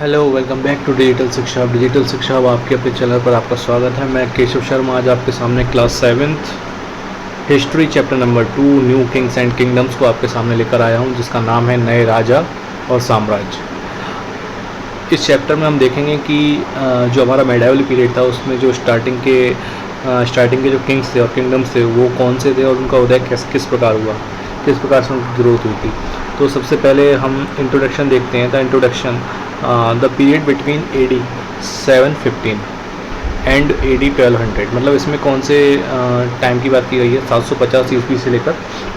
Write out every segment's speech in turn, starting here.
Hello, welcome back to digital Shiksha. Digital Shiksha अब आपके अपने चैनल पर आपका स्वागत है। मैं केशव शर्मा आज आपके सामने class seventh history chapter number 2 new Kings and kingdoms को आपके सामने लेकर आया हूं, जिसका नाम है नए राजा और साम्राज्य। इस चैप्टर में हम देखेंगे कि जो हमारा मेडाइवल पीरियड था उसमें जो स्टार्टिंग के जो किंग्स थे और किंगडम्स थे वो कौन से थे और उनका उदय किस प्रकार हुआ, किस प्रकार से उनकी ग्रोथ हुई थी। तो सबसे पहले हम इंट्रोडक्शन देखते हैं। The introduction, the period between AD 715 and AD 1200, मतलब इसमें कौन से टाइम की बात की गई है। 750 ईस्वी से लेकर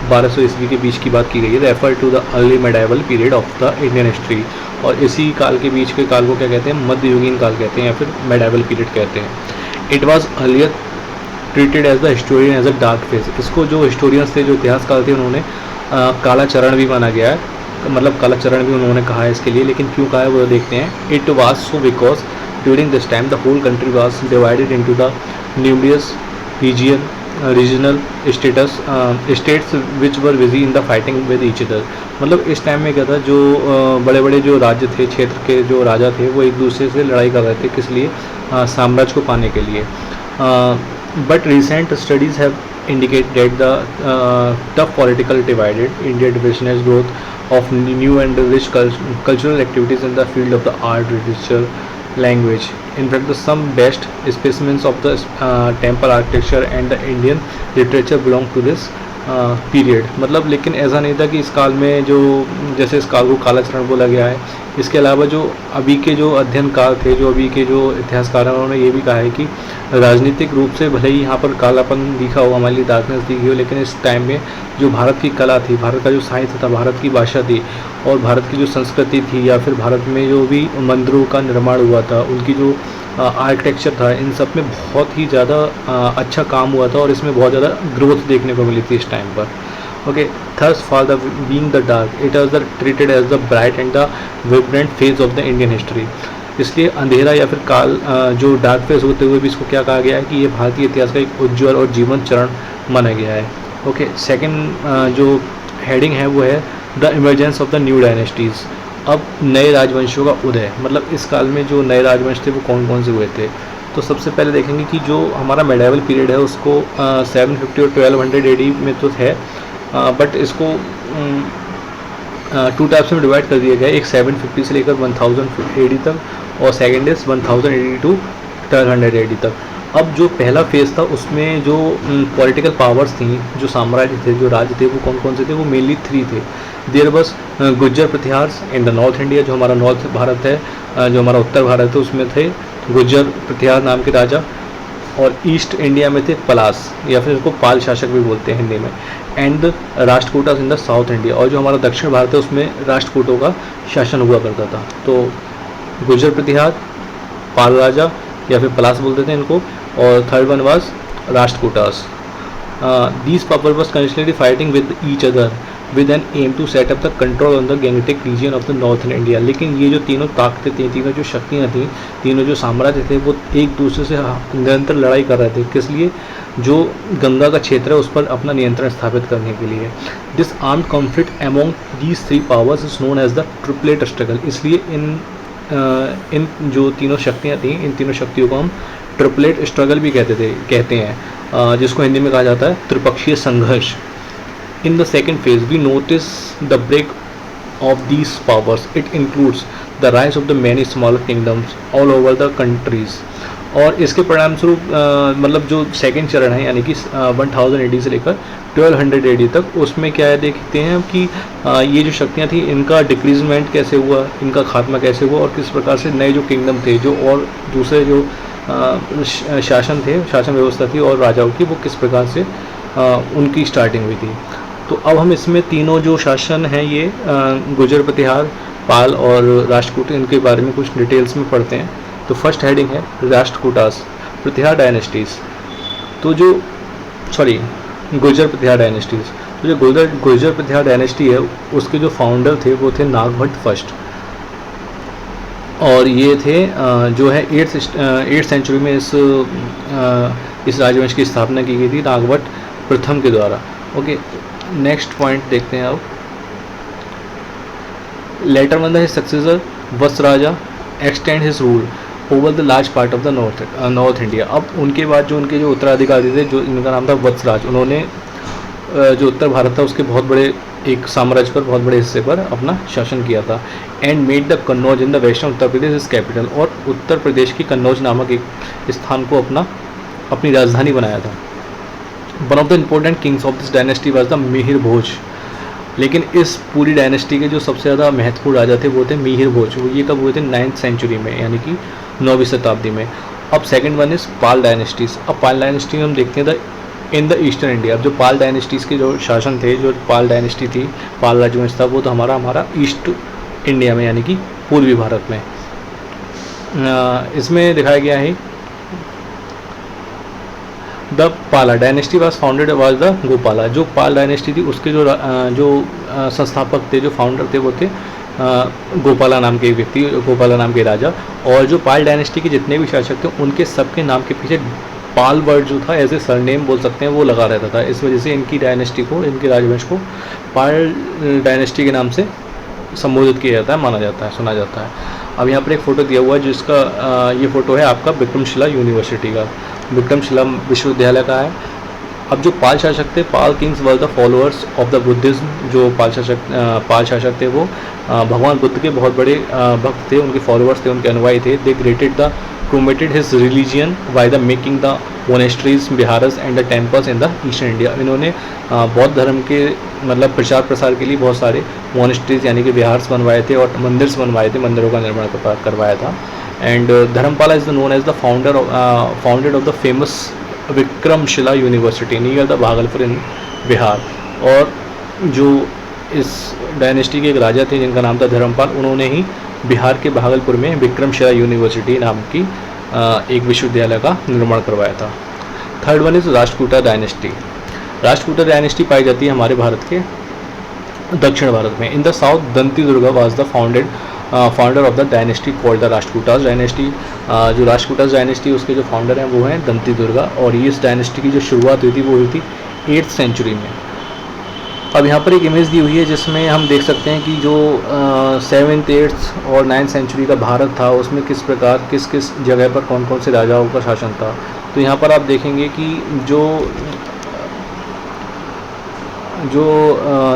1200 ईस्वी के बीच की बात की गई है। Refer to the early medieval period of the Indian history, और इसी काल के बीच के काल को क्या कहते हैं, मध्ययुगीन काल कहते हैं या फिर मेडाइवल पीरियड कहते हैं। It was earlier treated as the historian as a dark phase. इसको जो हिस्टोरियंस थे, जो इतिहासकार थे, उन्होंने काला चरण भी माना गया है, मतलब काला चरण भी उन्होंने कहा है इसके लिए। लेकिन क्यों कहा है वो देखते हैं। It was so because during this time the whole country was divided into the numerous regional states which were busy in the fighting with each other. मतलब इस टाइम में क्या था, जो बड़े बड़े जो राज्य थे, क्षेत्र के जो राजा थे, वो एक दूसरे से लड़ाई कर रहे थे। किस लिए? साम्राज्य को पाने के लिए। But recent studies have indicate that the tough political divided India witnessed growth of new and rich cultural activities in the field of the art, literature, language. In fact, some best specimens of the temple architecture and the Indian literature belong to this period. मतलब लेकिन ऐसा नहीं था कि इस काल में जो, जैसे इस काल को काला चरण बोला गया है, इसके अलावा जो अभी के जो अध्ययन काल थे, जो अभी के जो इतिहासकार हैं, उन्होंने ये भी कहा है कि राजनीतिक रूप से भले ही यहाँ पर कालापन दिखा हो, हमारे लिए डार्कनेस दिखी हो, लेकिन इस टाइम में जो भारत की कला थी, भारत का जो साहित्य था, भारत की भाषा थी और भारत की जो संस्कृति थी, या फिर भारत में जो भी मंदिरों का निर्माण हुआ था, उनकी जो आर्किटेक्चर था, इन सब में बहुत ही ज़्यादा अच्छा काम हुआ था और इसमें बहुत ज़्यादा ग्रोथ देखने को मिली थी इस टाइम पर। Okay, thus for the being the dark it was the treated as the bright and the vibrant phase of the Indian history. इसलिए अंधेरा या फिर काल, जो डार्क फेज होते हुए भी इसको क्या कहा गया है कि ये भारतीय इतिहास का एक उज्ज्वल और जीवंत चरण माना गया है। ओके, सेकंड जो हेडिंग है वो है the emergence of the new dynasties. अब नए राजवंशों का उदय, मतलब इस काल में जो नए राजवंश थे वो कौन कौन से हुए थे। तो सबसे पहले देखेंगे कि जो हमारा मेडाइवल पीरियड है उसको 750 और 1200 AD में तो है, बट इसको टू टाइप्स में डिवाइड कर दिया गया है। एक 750 से लेकर 1000 AD तक और second is 1000 AD to 1200 AD तक। अब जो पहला फेज़ था उसमें जो पॉलिटिकल पावर्स थी, जो साम्राज्य थे, जो राज्य थे, वो कौन कौन से थे, वो मेनली 3 थे। There was Gujjar Pratiharas in the north India, जो हमारा नॉर्थ भारत है, जो हमारा उत्तर भारत है, उसमें थे गुज्जर प्रतिहार नाम के राजा। और ईस्ट इंडिया में थे पलास, या फिर इसको पाल शासक भी बोलते हैं हिंदी में। And Rashtrakutas in the south India, और जो हमारा दक्षिण भारत है उसमें राष्ट्रकूटों का शासन हुआ करता था। तो गुज्जर प्रतिहार, पाल राजा या फिर पलास बोलते थे इनको, और third one was Rashtrakutas. These power was continuously fighting with each other with an aim to set up the control on the Gangetic region of the northern India. लेकिन ये जो तीनों ताकतें थी, तीनों जो शक्तियाँ थी, तीनों जो साम्राज्य थे, वो एक दूसरे से निरंतर लड़ाई कर रहे थे। किस लिए? जो गंगा का क्षेत्र है उस पर अपना नियंत्रण स्थापित करने के लिए। This armed conflict among these 3 powers is known as the tripartite struggle. इसलिए इन जो तीनों शक्तियाँ थी, इन तीनों शक्तियों को हम ट्रिपलेट स्ट्रगल भी कहते हैं, जिसको हिंदी में कहा जाता है त्रिपक्षीय संघर्ष। In the second phase, we notice the break of these powers. It includes the rise of the many smaller kingdoms all over the countries. और इसके परिणाम स्वरूप मतलब जो सेकेंड चरण है, यानी कि 1000 AD से लेकर 1200 AD तक, उसमें क्या है देखते हैं कि ये जो शक्तियाँ थी, इनका डिक्रीजमेंट कैसे हुआ, इनका खात्मा कैसे हुआ, और किस प्रकार से नए जो किंगडम थे, जो और दूसरे जो शासन थे, शासन व्यवस्था थी और राजाओं की, वो किस प्रकार से उनकी स्टार्टिंग हुई थी। तो अब हम इसमें तीनों जो शासन हैं, ये गुजर प्रतिहार, पाल और राष्ट्रकूट, इनके बारे में कुछ डिटेल्स में पढ़ते हैं। तो फर्स्ट हेडिंग है राष्ट्रकूटास प्रतिहार डायनेस्टीज़। तो जो गुजर प्रतिहार डायनेस्टीज़, तो जो गुजर प्रतिहार डायनेस्टी है, उसके जो फाउंडर थे वो थे नागभट्ट फर्स्ट, और ये थे जो है 8th सेंचुरी में इस राजवंश की स्थापना की गई थी नागभट्ट प्रथम के द्वारा। ओके, नेक्स्ट पॉइंट देखते हैं अब। Later one the successor Vatsaraja extend his rule over the large part of the north India. अब उनके बाद जो उनके जो उत्तराधिकारी थे, जो इनका नाम था वत्सराज, उन्होंने जो उत्तर भारत था उसके बहुत बड़े एक साम्राज्य पर, बहुत बड़े हिस्से पर अपना शासन किया था। And made the Kannauj in the western Uttar Pradesh is capital, और उत्तर प्रदेश की कन्नौज नामक एक स्थान को अपनी राजधानी बनाया था। One of the important kings of this dynasty was the Mihir Bhoj. लेकिन इस पूरी डायनेस्टी के जो सबसे ज़्यादा महत्वपूर्ण राजा थे वो थे मिहिर भोज। वो ये कब हुए थे? 9th सेंचुरी में, यानी कि 9वीं शताब्दी में। अब second one is Pal dynasties. अब पाल डायनेस्टी में हम देखते हैं इन द ईस्टर्न इंडिया। अब जो पाल डायनेस्टीज के जो शासन थे, जो पाल डायनेस्टी थी, पाल राजवंश था, वो तो हमारा ईस्ट इंडिया में, यानी कि पूर्वी भारत में। इसमें दिखाया गया है द पाला dynasty was founded was the Gopala. जो पाल डायनेस्टी थी उसके जो संस्थापक थे, जो फाउंडर थे, वो थे गोपाला नाम के व्यक्ति, गोपाला नाम के राजा। और जो पाल डायनेस्टी के जितने भी शासक थे उनके सबके नाम के पीछे पाल वर्ड जो था एज ए सरनेम बोल सकते हैं, वो लगा रहता था। इस वजह से इनकी डायनेस्टी को, इनके राजवंश को पाल डायनेस्टी के नाम से संबोधित किया जाता है, माना जाता है, सुना जाता है। अब यहाँ पर एक फ़ोटो दिया हुआ है जिसका ये फ़ोटो है आपका विक्रमशिला यूनिवर्सिटी का, विक्रमशिला विश्वविद्यालय का है। अब जो पाल शासक थे, Pala kings were the followers of the Buddhism. जो पाल शासक थे वो भगवान बुद्ध के बहुत बड़े भक्त थे, उनके फॉलोअर्स थे, उनके अनुयायी थे। दे promoted his religion by the making the monasteries, biharas and the temples in the eastern India। इन्होंने बौद्ध धर्म के मतलब प्रचार प्रसार के लिए बहुत सारे मोनेस्ट्रीज यानी कि बिहार्स बनवाए थे और मंदिर बनवाए थे, मंदिरों का निर्माण करवाया था। And Dharmapala is known as the founded of the famous Vikramashila university near the Bhagalpur in Bihar. और जो इस डायनेस्टी के एक राजा थे जिनका नाम था धर्मपाल, उन्होंने ही बिहार के भागलपुर में विक्रमशिला यूनिवर्सिटी नाम की एक विश्वविद्यालय का निर्माण करवाया था। Third one is Rashtrakuta dynasty. Rashtrakuta dynasty पाई जाती है हमारे भारत के दक्षिण भारत में। In the south Danti Durga was the founder of the dynasty called the Rashtrakutas dynasty. जो राष्ट्रकूटास डायनेस्टी उसके जो फाउंडर हैं वो हैं दंती दुर्गा, और ये इस डायनेस्टी की जो शुरुआत हुई थी वो हुई थी 8th सेंचुरी में। अब यहाँ पर एक इमेज दी हुई है जिसमें हम देख सकते हैं कि जो 7th 8th और 9th सेंचुरी का भारत था उसमें किस प्रकार किस किस जगह पर कौन कौन से राजाओं का शासन था। तो यहाँ पर आप देखेंगे कि जो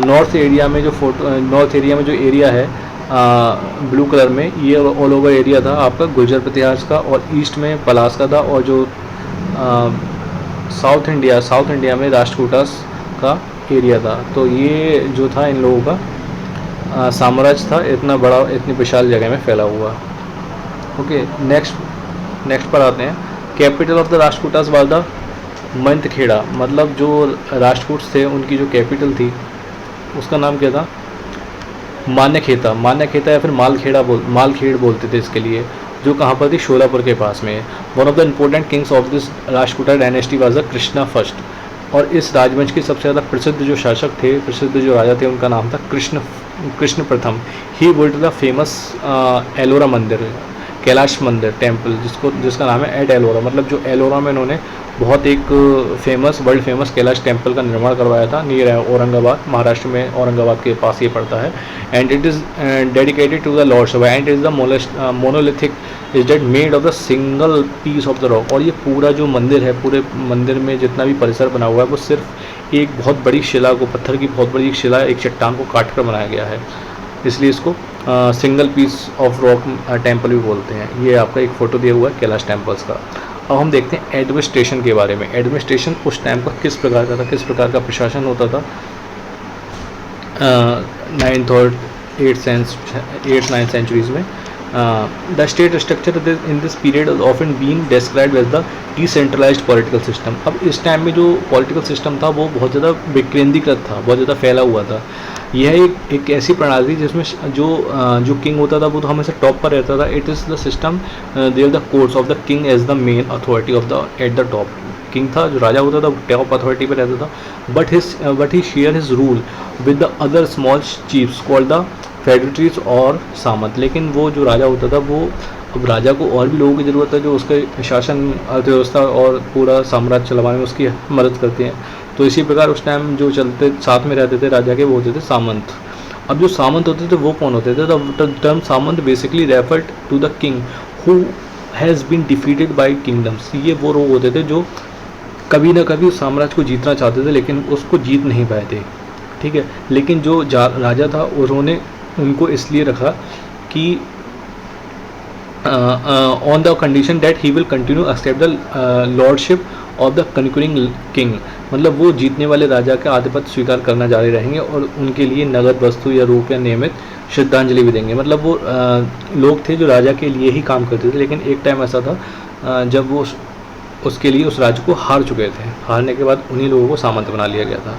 नॉर्थ एरिया में जो एरिया है ब्लू कलर में, ये ऑल ओवर एरिया था आपका गुर्जर प्रतिहार का, और ईस्ट में पलास का था, और जो साउथ इंडिया में राष्ट्रकूटास का एरिया था। तो ये जो था इन लोगों का साम्राज्य था, इतना बड़ा, इतनी विशाल जगह में फैला हुआ। ओके, नेक्स्ट पर आते हैं। Capital of the Rashtrakutas was the Manthkheda. मतलब जो राष्ट्रकूट थे उनकी जो कैपिटल थी उसका नाम क्या था? मान्यखेता या फिर मालखेड़ बोलते थे इसके लिए, जो कहाँ पर थी? शोलापुर के पास में। One of the important kings of this Rashtrakuta dynasty was the Krishna first. और इस राजवंश के सबसे ज़्यादा प्रसिद्ध जो शासक थे, प्रसिद्ध जो राजा थे, उनका नाम था कृष्ण प्रथम। ही बिल्ट द फेमस एलोरा मंदिर, कैलाश मंदिर टेम्पल, जिसका नाम है एट एलोरा। मतलब जो एलोरा में इन्होंने बहुत एक वर्ल्ड फेमस कैलाश टेम्पल का निर्माण करवाया था, नियर औरंगाबाद, महाराष्ट्र में औरंगाबाद के पास ये पड़ता है। And it is dedicated to the lord Shiva and it is the monolithic is that made of the single piece of the rock. और ये पूरा जो मंदिर है, पूरे मंदिर में जितना भी परिसर बना हुआ है वो सिर्फ एक बहुत बड़ी शिला को, पत्थर की बहुत बड़ी शिला, एक चट्टान को काट कर बनाया गया है, इसलिए इसको single piece of rock temple भी बोलते हैं। ये आपका एक फ़ोटो दिया हुआ है कैलाश टेम्पल्स का। अब हम देखते हैं एडमिनिस्ट्रेशन के बारे में। एडमिनिस्ट्रेशन उस टाइम का किस प्रकार का था, किस प्रकार का प्रशासन होता था 9th और 8th 9th सेंचुरीज में। The state structure in this period often been described as the decentralised political system. अब इस टाइम में जो पॉलिटिकल सिस्टम था वो बहुत ज़्यादा विकेंद्रीकृत था, बहुत ज़्यादा फैला हुआ था। यह एक ऐसी प्रणाली जिसमें जो किंग होता था वो तो हमेशा टॉप पर रहता था। It is the system there the courts of the king as the main authority of the at the top. King था, जो राजा होता था वो टॉप अथॉरिटी पर रहता था, but he share his rule with the other small chiefs called the feudatories और सामंत। लेकिन वो जो राजा होता था वो, अब राजा को और भी लोगों की ज़रूरत है जो उसके शासन, अर्थव्यवस्था और पूरा साम्राज्य चलाने में उसकी मदद करते हैं। तो इसी प्रकार उस टाइम जो चलते साथ में रहते थे राजा के, वो होते थे सामंत। अब जो सामंत होते थे वो कौन होते थे? The term samanta basically referred to the king who has been defeated by kingdoms. ये वो लोग होते थे जो कभी ना कभी उस साम्राज्य को जीतना चाहते थे लेकिन उसको जीत नहीं पाए थे, ठीक है। लेकिन जो राजा था उन्होंने उनको इसलिए रखा कि on the condition that he will continue accept the lordship of the conquering king, मतलब वो जीतने वाले राजा का आधिपत्य स्वीकार करना जारी रहेंगे और उनके लिए नगद वस्तु या रुपया नियमित श्रद्धांजलि भी देंगे। मतलब वो लोग थे जो राजा के लिए ही काम करते थे, लेकिन एक टाइम ऐसा था जब वो उसके लिए उस राज्य को हार चुके थे। हारने के बाद उन्हीं लोगों को सामंत बना लिया गया था।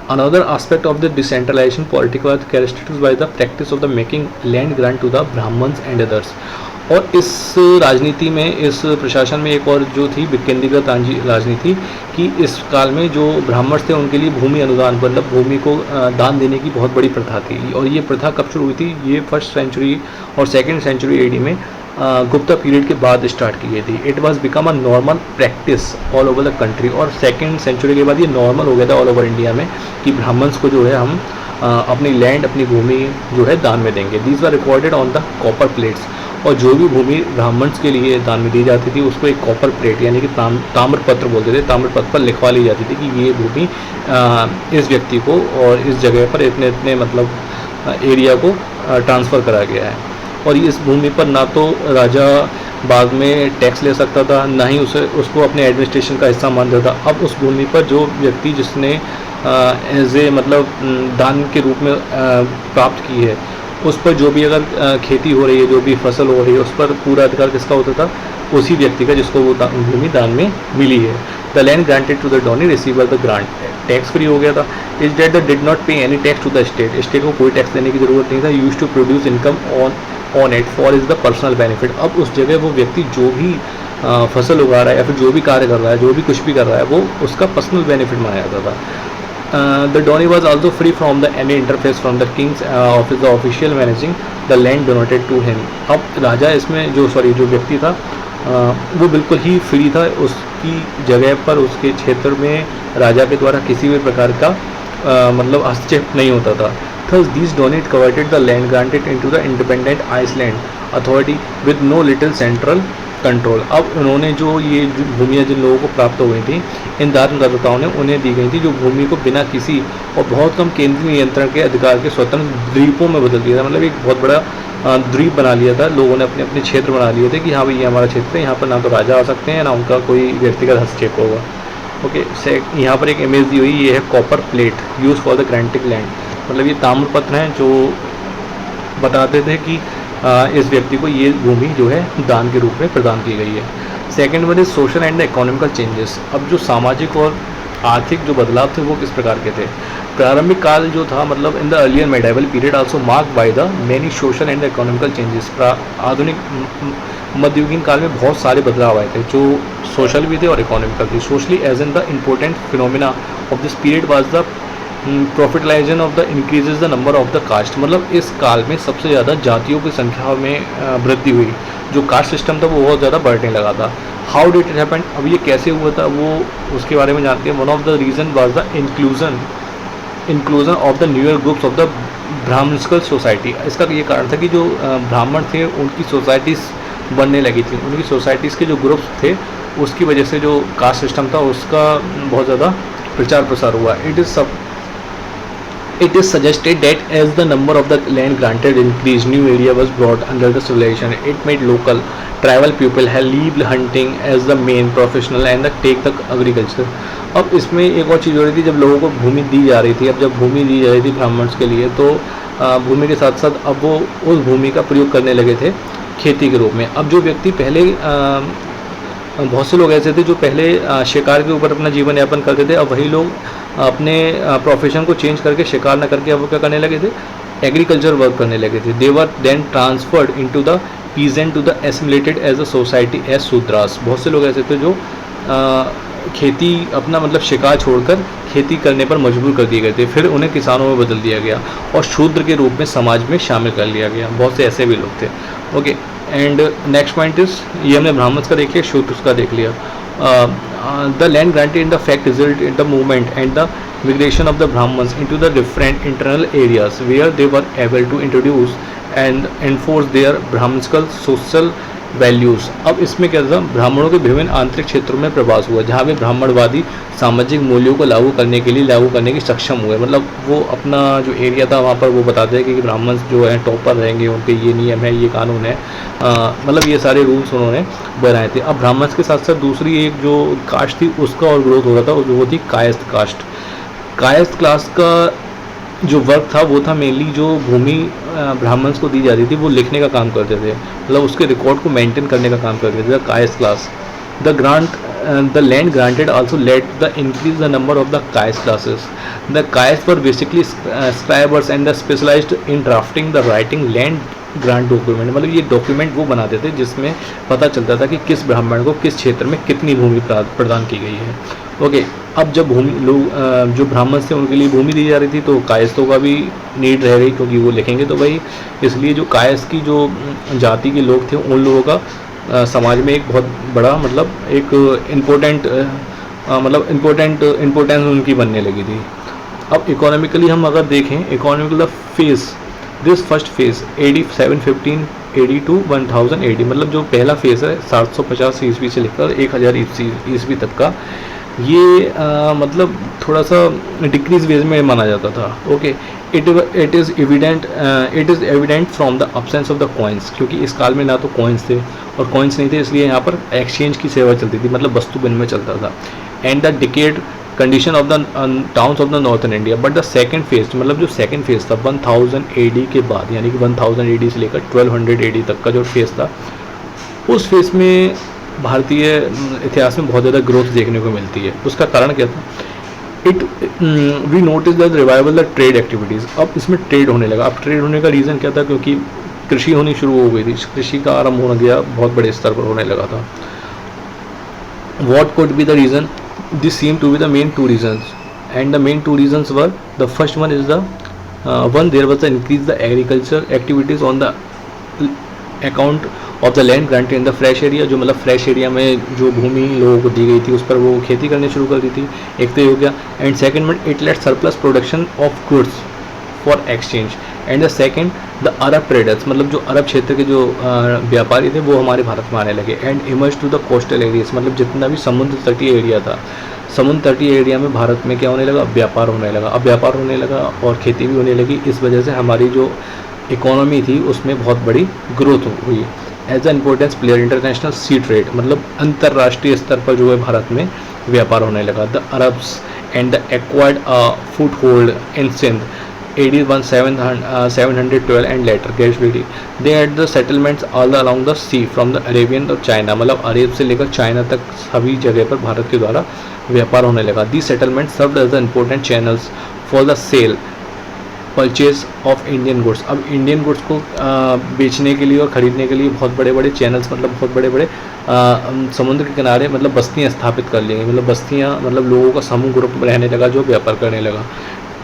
Another aspect of the decentralisation politics was characterised by the practice of the making land grant to the Brahmans and others. और इस राजनीति में, इस प्रशासन में एक और जो थी विकेंद्रीकृत राजनीति कि इस काल में जो ब्राह्मण थे उनके लिए भूमि अनुदान, मतलब भूमि को दान देने की बहुत बड़ी प्रथा थी। और ये प्रथा कब शुरू हुई थी? ये 1st सेंचुरी और 2nd सेंचुरी एडी में गुप्ता पीरियड के बाद स्टार्ट की गई थी। It was become a normal practice all over the country. और 2nd सेंचुरी के बाद ये नॉर्मल हो गया था ऑल ओवर इंडिया में कि ब्राह्मण्स को जो है हम अपनी लैंड, अपनी भूमि जो है दान में देंगे। These were recorded on the copper plates. और जो भी भूमि ब्राह्मण्स के लिए दान में दी जाती थी उसको एक कॉपर प्लेट यानी कि ताम्रपत्र बोलते थे, ताम्रपत्र पर लिखवा ली जाती थी कि ये भूमि इस व्यक्ति को और इस जगह पर इतने इतने मतलब एरिया को ट्रांसफ़र करा गया है। और इस भूमि पर ना तो राजा बाद में टैक्स ले सकता था, ना ही उसको अपने एडमिनिस्ट्रेशन का हिस्सा मानता था। अब उस भूमि पर जो व्यक्ति जिसने एज ए मतलब दान के रूप में प्राप्त की है, उस पर जो भी अगर खेती हो रही है, जो भी फसल हो रही है, उस पर पूरा अधिकार किसका होता था? उसी व्यक्ति का जिसको वो भूमि दान में मिली है। The land granted to the donee receiver the grant, tax free हो गया था। Is that they did not pay any tax to the state, state को कोई टैक्स देने की जरूरत नहीं था। Use to produce income on it for his the personal benefit. अब उस जगह वो व्यक्ति जो भी फसल उगा रहा है या फिर जो भी कार्य कर रहा है, जो भी कुछ भी कर रहा है, वो उसका पर्सनल बेनिफिट माना जाता था। The Donny was also free from the any interface from the king's office, the official managing the land donated to him। अब राजा इसमें जो व्यक्ति था वो बिल्कुल ही फ्री था, उसकी जगह पर उसके क्षेत्र में राजा के द्वारा किसी भी प्रकार का मतलब हस्तक्षेप नहीं होता था। Thus these donate converted the land granted into the independent Iceland authority with no little central control. अब उन्होंने जो ये भूमियाँ जिन लोगों को प्राप्त हो गई थी, इन दानदाताओं ने उन्हें दी गई थी जो भूमि को बिना किसी और बहुत कम केंद्रीय नियंत्रण के अधिकार के स्वतंत्र द्वीपों में बदल दिया था। मतलब एक बहुत बड़ा द्वीप बना लिया था, लोगों ने अपने अपने क्षेत्र बना लिए थे कि हाँ भाई ये हमारा क्षेत्र है, यहाँ पर ना तो राजा आ सकते हैं ना उनका कोई व्यक्तिगत हस्तक्षेप होगा। ओके, यहाँ पर एक इमेज दी हुई, ये है copper plate use for the granting land. मतलब ये ताम्रपत्र हैं जो बताते थे कि इस व्यक्ति को ये भूमि जो है दान के रूप में प्रदान की गई है। Second one is social and economical changes. अब जो सामाजिक और आर्थिक जो बदलाव थे वो किस प्रकार के थे? प्रारंभिक काल जो था, मतलब in the earlier medieval period also marked by the many social and economical changes. आधुनिक मध्ययुगीन काल में बहुत सारे बदलाव आए थे जो सोशल भी थे और इकोनॉमिकल थे। Socially as in the important phenomena of this period was the proliferation of the increases the number of the caste. मतलब इस काल में सबसे ज़्यादा जातियों की संख्या में वृद्धि हुई, जो कास्ट सिस्टम था वो बहुत ज़्यादा बढ़ने लगा था। How did it happen? अब ये कैसे हुआ था वो उसके बारे में जानते हैं। One of the reason was the inclusion of the newer groups of the Brahmanical society. इसका ये कारण था कि जो ब्राह्मण थे उनकी सोसाइटीज़ बनने लगी थी, उनकी सोसाइटीज़ के जो ग्रुप्स थे उसकी वजह से जो कास्ट सिस्टम था उसका बहुत ज़्यादा प्रचार प्रसार हुआ। It is suggested that as the number of the land granted increased, new area was brought under the civilization. It made local tribal people have leave hunting as the main professional and the take the agriculture. अब इसमें एक और चीज़ हो रही थी, जब लोगों को भूमि दी जा रही थी, अब जब भूमि दी जा रही थी ब्राह्मण्स के लिए, तो भूमि के साथ साथ अब वो उस भूमि का प्रयोग करने लगे थे खेती के रूप में। अब जो व्यक्ति पहले बहुत से लोग ऐसे थे जो पहले शिकार के ऊपर अपना जीवन यापन करते थे, अब वही लोग अपने प्रोफेशन को चेंज करके शिकार न करके अब वो क्या करने लगे थे? एग्रीकल्चर वर्क करने लगे थे। They were then transferred into the peasant to the assimilated as a society as Shudras. बहुत से लोग ऐसे थे जो खेती अपना मतलब शिकार छोड़कर खेती करने पर मजबूर कर दिए गए थे, फिर उन्हें किसानों में बदल दिया गया और शूद्र के रूप में समाज में शामिल कर लिया गया। बहुत से ऐसे भी लोग थे। Okay, and next point is, ये हमने ब्राह्मण्स का देख लिया, शूद्र का देख लिया। the land granted in the fact result in the movement and the migration of the Brahmins into the different internal areas where they were able to introduce and enforce their Brahminical social values. अब इसमें क्या था, ब्राह्मणों के विभिन्न आंतरिक क्षेत्रों में प्रवास हुआ जहाँ पे ब्राह्मणवादी सामाजिक मूल्यों को लागू करने की सक्षम हुए। मतलब वो अपना जो एरिया था वहाँ पर वो बताते हैं कि ब्राह्मण जो है टॉप पर रहेंगे, उनके ये नियम है, ये कानून है, मतलब ये सारे रूल्स उन्होंने बनाए थे। अब ब्राह्मण के साथ साथ दूसरी एक जो कास्ट थी उसका और ग्रोथ हो रहा था, वो थी कायस्थ कास्ट। कायस्थ क्लास का जो वर्क था वो था मेनली जो भूमि ब्राह्मण्स को दी जाती थी वो लिखने का काम करते थे, मतलब उसके रिकॉर्ड को मेंटेन करने का काम करते थे। Kayastha class the land granted also led the increase the number of the Kayastha classes. The Kayastha were basically scribers and they specialized in drafting the writing land grant document. मतलब ये डॉक्यूमेंट वो बनाते थे जिसमें पता चलता था कि किस ब्राह्मण को किस क्षेत्र में कितनी भूमि प्रदान की गई है। ओके, अब जब भूमि लोग जो ब्राह्मण थे उनके लिए भूमि दी जा रही थी तो कायस्थों का भी नीड रह गई, क्योंकि वो लिखेंगे तो भाई, इसलिए जो कायस्थ की जो जाति के लोग थे उन लोगों का समाज में एक बहुत बड़ा मतलब एक इम्पोर्टेंस उनकी बनने लगी थी। अब इकोनॉमिकली हम अगर देखें, economical phase this first phase AD 715 AD to 1000 AD, मतलब जो पहला फेज है 750 ईस्वी से लेकर 1000 ईस्वी तक का, ये मतलब थोड़ा सा डिक्रीज वेज में माना जाता था। Okay, it is evident from the absence of the coins, क्योंकि इस काल में ना तो कॉइन्स थे और कॉइन्स नहीं थे, इसलिए यहाँ पर एक्सचेंज की सेवा चलती थी, मतलब वस्तु विनिमय चलता था। And the decade condition of the towns of the northern India. But the second phase, मतलब जो सेकेंड फेज था 1000 AD के बाद, यानी कि 1000 AD से लेकर 1200 AD तक का जो फेज था, उस फेज में भारतीय इतिहास में बहुत ज़्यादा ग्रोथ देखने को मिलती है। उसका कारण क्या था? We notice the revival the trade activities. अब इसमें ट्रेड होने लगा। अब ट्रेड होने का रीज़न क्या था? क्योंकि कृषि होनी शुरू हो गई थी, कृषि का आरंभ हो गया, बहुत बड़े स्तर पर होने लगा था। What could be the reason? This seem to be the main two reasons, and the main two reasons were, the first one is the there was the increase the agriculture activities on the account of the land granted in the fresh area. जो मतलब fresh area में जो भूमि लोगों को दी गई थी उस पर वो खेती करनी शुरू कर दी थी, एक तो ये हो गया। एंड सेकंड में it let surplus production of goods for exchange. And the second the Arab traders, मतलब जो अरब क्षेत्र के जो व्यापारी थे वो हमारे भारत में आने लगे। And emerge to the coastal areas, मतलब जितना भी समुद्र तटीय एरिया था, समुद्र तटीय एरिया में भारत में क्या होने लगा? व्यापार होने लगा। अब व्यापार होने लगा और खेती भी होने लगी। इस वजह से हमारी जो इकोनॉमी थी उसमें बहुत बड़ी ग्रोथ हुई। As a importance player international sea trade, मतलब अंतर्राष्ट्रीय स्तर पर जो है भारत में व्यापार होने लगा। The Arabs and the acquired foothold in Sindh AD 712 and later gradually they had the settlements all along the sea from the Arabian और चाइना, मतलब अरेब से लेकर चाइना तक सभी जगह पर भारत के द्वारा व्यापार होने लगा। The settlement served as the important channels for the sale purchase of Indian goods. अब इंडियन गुड्स को बेचने के लिए और ख़रीदने के लिए बहुत बड़े बड़े चैनल्स, मतलब बहुत बड़े बड़े समुद्र के किनारे मतलब बस्तियाँ स्थापित कर ली गई। मतलब बस्तियाँ मतलब लोगों का समूह ग्रुप रहने लगा जो व्यापार करने लगा,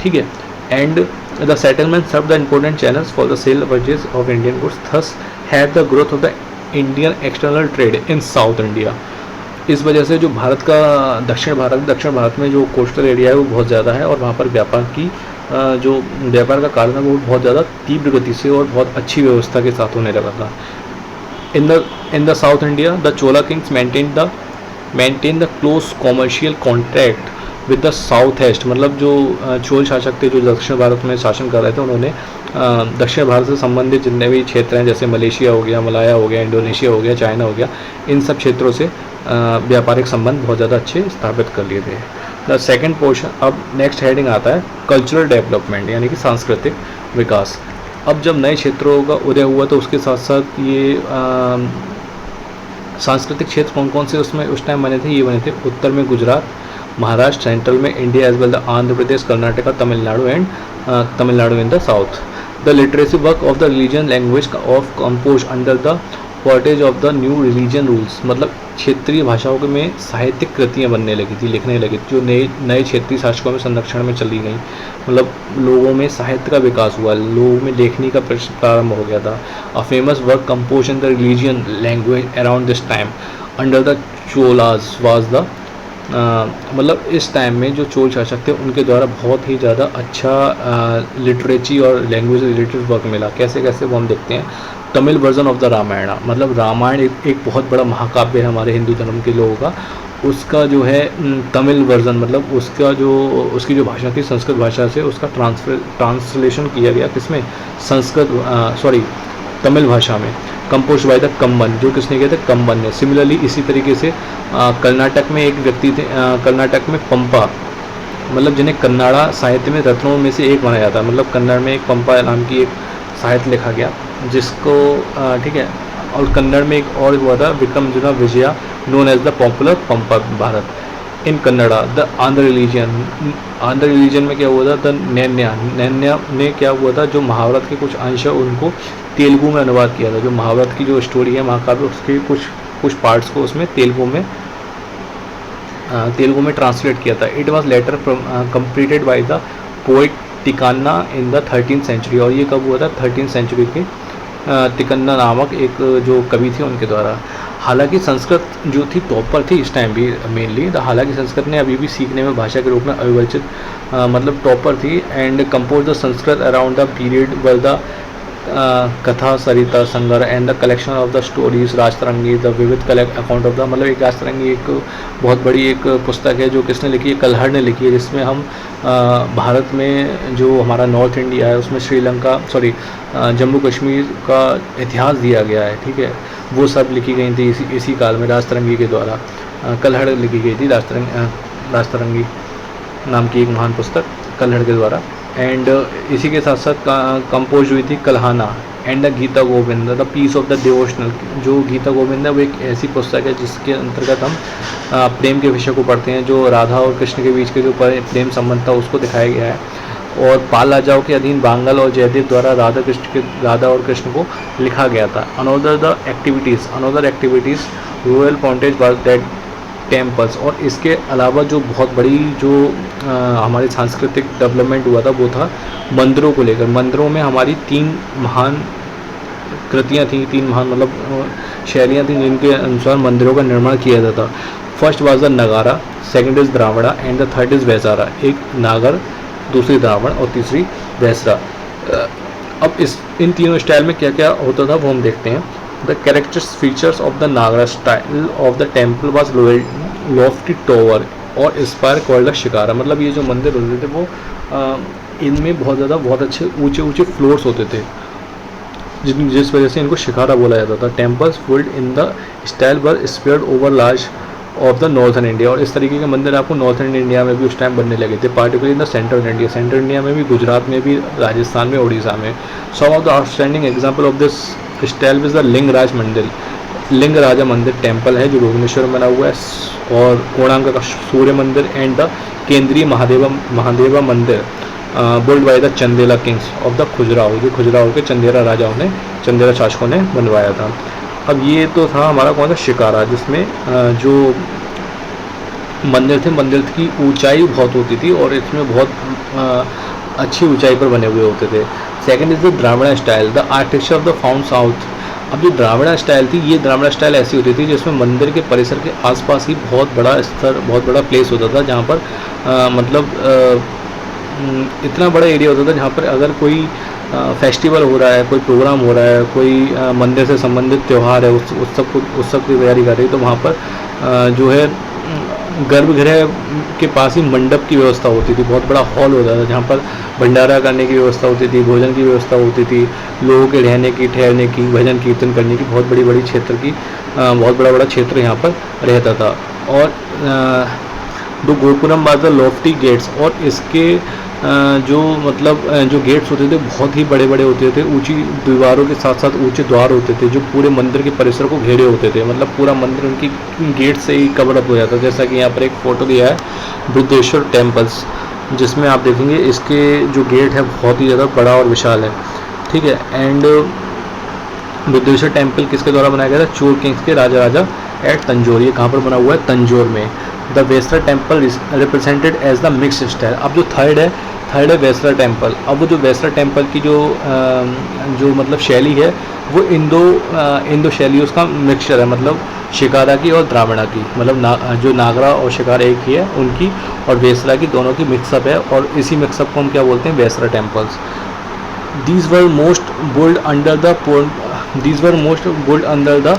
ठीक है। And the settlement serve the important channels for the sale purchase of Indian goods, thus had the growth of the Indian external trade in south India. इस वजह से जो भारत का दक्षिण भारत में जो कोस्टल एरिया है वो बहुत ज़्यादा है और वहाँ पर व्यापार की जो व्यापार का कारण है वो बहुत ज़्यादा तीव्र गति से और बहुत अच्छी व्यवस्था के साथ होने लगा था। इन the south India the Chola Kings maintain the close commercial contract with the south east, मतलब जो चोल शासक थे जो दक्षिण भारत में शासन कर रहे थे, उन्होंने दक्षिण भारत से संबंधित जितने भी क्षेत्र हैं जैसे मलेशिया हो गया, मलाया हो गया, इंडोनेशिया हो गया, चाइना हो गया, इन सब क्षेत्रों से व्यापारिक संबंध बहुत ज़्यादा अच्छे स्थापित कर लिए थे। द सेकेंड पोर्शन, अब नेक्स्ट हेडिंग आता है कल्चरल डेवलपमेंट, यानी कि सांस्कृतिक विकास। अब जब नए क्षेत्रों का उदय हुआ तो उसके साथ साथ ये सांस्कृतिक क्षेत्र कौन कौन से उसमें उस टाइम बने थे? ये बने थे उत्तर में गुजरात, महाराष्ट्र, सेंट्रल में India as well the Andhra Pradesh, Karnataka, Tamil Nadu and Tamil Nadu in the south. The literacy work of the religion language of compose under the portage of the new religion rules, मतलब क्षेत्रीय भाषाओं में साहित्यिक कृतियाँ बनने लगी थी, लिखने लगी थी, जो नए क्षेत्रीय शासकों में संरक्षण में चली गई। मतलब लोगों में साहित्य का विकास हुआ, लोगों में लेखनी का प्रारंभ हो गया था। A famous work compose in the religion language around this time under the Cholas was the मतलब इस टाइम में जो चोल शासक थे उनके द्वारा बहुत ही ज़्यादा अच्छा लिटरेची और लैंग्वेज रिलेटेड वर्क मिला। कैसे कैसे वो हम देखते हैं। Tamil version of the Ramayana, मतलब रामायण एक बहुत बड़ा महाकाव्य है हमारे हिंदू धर्म के लोगों का। उसका जो है तमिल वर्जन, मतलब उसकी जो भाषा थी संस्कृत भाषा से उसका ट्रांसलेशन किया गया किसमें, तमिल भाषा में। कंपोज बाय द कम्बन, जो किसने किया था, कम्बन ने। सिमिलरली इसी तरीके से कर्नाटक में एक व्यक्ति थे, कर्नाटक में पंपा, मतलब जिन्हें कन्नाड़ा साहित्य में रत्नों में से एक माना जाता है। मतलब कन्नड़ में एक पंपा नाम की एक साहित्य लिखा गया जिसको ठीक है। और कन्नड़ में एक और हुआ था Vikramarjuna Vijaya, known as the popular Pampa Bharata in Kannada. The Andhra religion में क्या हुआ था, द नैन्या ने क्या हुआ था, जो महाभारत के कुछ अंश है उनको तेलुगु में अनुवाद किया था। जो महाभारत की जो स्टोरी है महाकाव्य, उसके कुछ पार्ट्स को उसमें तेलुगु में ट्रांसलेट किया था। It was later completed by the poet Tikkana in the 13th century. और ये कब हुआ था, 13th सेंचुरी के तिकन्ना नामक एक जो कवि थे उनके द्वारा। हालांकि संस्कृत जो थी टॉपर थी इस टाइम भी मेनली, हालांकि संस्कृत ने अभी भी सीखने में भाषा के रूप में अविभाजित मतलब टॉपर थी। And compose the Sanskrit around the period were the Katha Sarit Sagar and the collection of the stories Rajatarangi, the vivid collect account of the, मतलब एक राजतरंगी एक बहुत बड़ी एक पुस्तक है जो किसने लिखी है, कल्हड़ ने लिखी है, जिसमें हम भारत में जो हमारा नॉर्थ इंडिया है उसमें श्रीलंका जम्मू कश्मीर का इतिहास दिया गया है। ठीक है, वो सब लिखी गई थी इसी काल में राजतरंगी के द्वारा। कल्हड़ लिखी गई थी राजतरंगी नाम की एक महान पुस्तक कल्हड़ के द्वारा। एंड इसी के साथ साथ कंपोज हुई थी Kalhana and the Gita Govinda, the piece of the devotional. जो गीता गोविंद है वो एक ऐसी पुस्तक है जिसके अंतर्गत हम प्रेम के विषय को पढ़ते हैं। जो राधा और कृष्ण के बीच के जो प्रेम संबंध था उसको दिखाया गया है। और पाल राजाओं के अधीन बांगल और जयदेव द्वारा राधा और कृष्ण को लिखा गया था। अनदर एक्टिविटीज़ रॉयल पॉन्टेज वाज दैट टेम्पल्स। और इसके अलावा जो बहुत बड़ी जो हमारे सांस्कृतिक डेवलपमेंट हुआ था वो था मंदिरों को लेकर। मंदिरों में हमारी 3 महान कृतियाँ थी, 3 महान मतलब शैलियाँ थी जिनके अनुसार मंदिरों का निर्माण किया जाता था। First was the Nagara, second is Dravida and the third is Vesara. एक नागर, दूसरी द्रावण और तीसरी वैसरा। अब इन तीनों स्टाइल में क्या क्या होता था वो हम देखते हैं। The characteristic features of the Nagara style of the temple was lofty tower और spire called the शिकारा। मतलब ये जो मंदिर होते थे वो इनमें बहुत अच्छे ऊंचे फ्लोर्स होते थे जिस वजह से इनको शिकारा बोला जाता था। Temples followed in the style were spread over large of the northern India. और इस तरीके के मंदिर आपको नॉर्थन इंडिया में भी उस टाइम बनने लगे थे, particularly in the central India में भी, गुजरात में भी, राजस्थान में, उड़ीसा में। Some of the outstanding example of this style is the Lingaraj mandir. लिंग राजा मंदिर टेम्पल है जो भुवनेश्वर में बना हुआ है। और कोणार्क का सूर्य मंदिर एंड द केंद्रीय महादेवा मंदिर build by the Chandela Kings of the Khajuraho. जो खुजराहो के चंदेला शासकों ने बनवाया था। अब ये तो था हमारा कौन सा, शिकारा, जिसमें जो मंदिर की ऊंचाई बहुत होती थी और इसमें बहुत अच्छी ऊंचाई पर बने हुए होते थे। Second is the Dravida style, the architecture of the found south. अब जो द्राविड़ा स्टाइल थी, ये द्राविड़ा स्टाइल ऐसी होती थी जिसमें मंदिर के परिसर के आसपास ही बहुत बड़ा प्लेस होता था, जहाँ पर इतना बड़ा एरिया होता था जहाँ पर अगर कोई फेस्टिवल हो रहा है, कोई प्रोग्राम हो रहा है, कोई मंदिर से संबंधित त्यौहार है, उस सब की तैयारी कर रही है, तो वहाँ पर जो है गर्भगृह के पास ही मंडप की व्यवस्था होती थी। बहुत बड़ा हॉल होता था जहाँ पर भंडारा करने की व्यवस्था होती थी, भोजन की व्यवस्था होती थी, लोगों के रहने की, ठहरने की, भजन कीर्तन करने की बहुत बड़ी क्षेत्र की बहुत बड़ा क्षेत्र यहाँ पर रहता था। और दो gopuram was the Lofty gets. और इसके जो गेट्स होते थे बहुत ही बड़े होते थे, ऊंची दीवारों के साथ साथ ऊंचे द्वार होते थे जो पूरे मंदिर के परिसर को घेरे होते थे। मतलब पूरा मंदिर उनकी गेट से ही कवर अप हो जाता। जैसा कि यहाँ पर एक फ़ोटो दिया है बुद्धेश्वर टेम्पल्स, जिसमें आप देखेंगे इसके जो गेट है बहुत ही ज़्यादा बड़ा और विशाल है। ठीक है। एंड बुद्धेश्वर टेम्पल किसके द्वारा बनाया गया था, चोल किंग्स के राजा एट तंजौर। ये कहाँ पर बना हुआ है, तंजौर में। The western temple represented as the mix style. अब जो थर्ड है थर्ड है वेसरा टेम्पल। अब वो जो वेसरा टेम्पल की जो मतलब शैली है वो इंडो शैली उसका मिक्सचर है, मतलब शिकारा की और द्राविड़ा की, मतलब जो नागरा और शिकारा एक ही है उनकी, और वेसरा की दोनों की मिक्सअप है, और इसी मिक्सअप को हम क्या बोलते हैं, Vesara temples. These were most built under the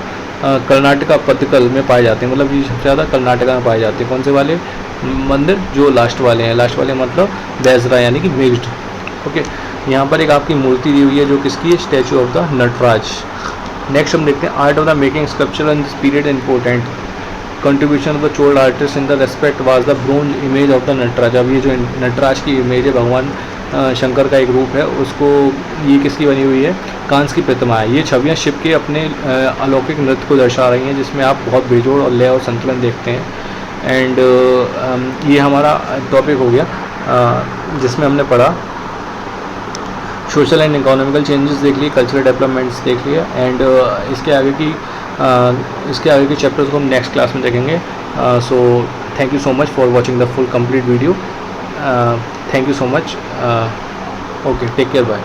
Karnataka Pattakal में पाए जाते हैं, मतलब ये सबसे ज़्यादा कर्नाटका में पाए जाते हैं। कौन से वाले मंदिर, जो लास्ट वाले हैं, लास्ट वाले मतलब वेसरा यानी कि मिक्स्ड। ओके, यहाँ पर एक आपकी मूर्ति दी हुई है जो किसकी है, statue of the Nataraja. Next हम देखते हैं art of the making sculpture in this period important contribution of the Chola artist in the respect was the bronze image of the Nataraja. अब ये जो नटराज की इमेज है, भगवान शंकर का एक रूप है, उसको ये किसकी बनी हुई है, कांस की प्रतिमा है। ये छवियाँ शिव के अपने अलौकिक नृत्य को दर्शा रही हैं, जिसमें आप बहुत बेजोड़ और लय और संतुलन देखते हैं। एंड ये हमारा टॉपिक हो गया जिसमें हमने पढ़ा सोशल एंड इकोनॉमिकल चेंजेस देख लिए, कल्चरल डेवलपमेंट्स देख लिए, एंड इसके आगे के चैप्टर्स को हम नेक्स्ट क्लास में देखेंगे। So thank you so much for watching the full complete video. Thank you so much. Okay, take care, bye.